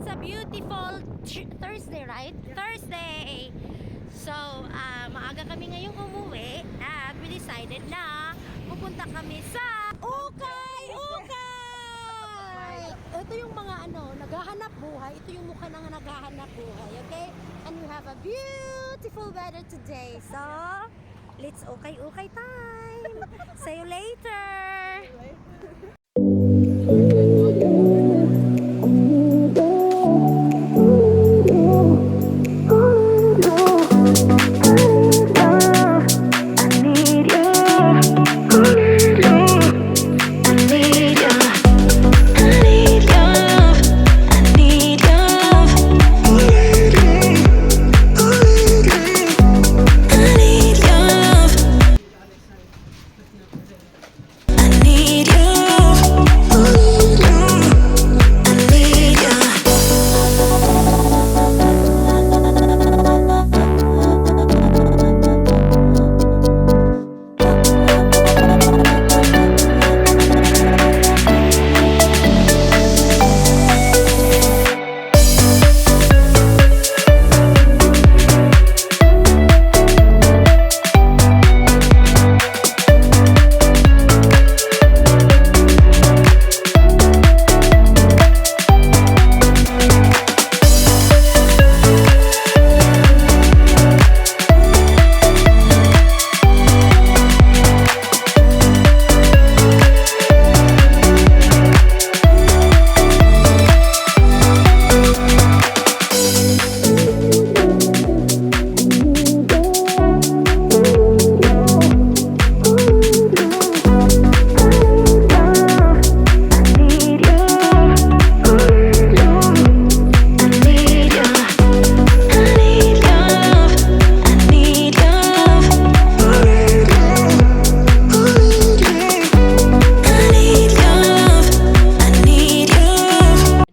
a beautiful Thursday, right? Yeah. Thursday! So, maaga kami ngayong umuwi at we decided na pupunta kami sa Ukay! Ukay! Ito yung mga naghahanap buhay. Ito yung mukha ng naghahanap buhay, okay? And we have a beautiful weather today. So, let's ukay time! See you later!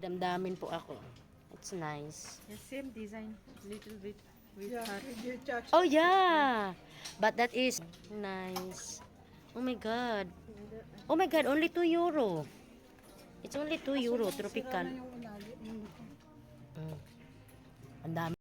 Damdamin po ako. It's nice. The same design, little bit with heart. Oh yeah, but that is nice. Oh my god. Oh my god, only 2 euro. It's only 2 euro, tropical. Ang dami.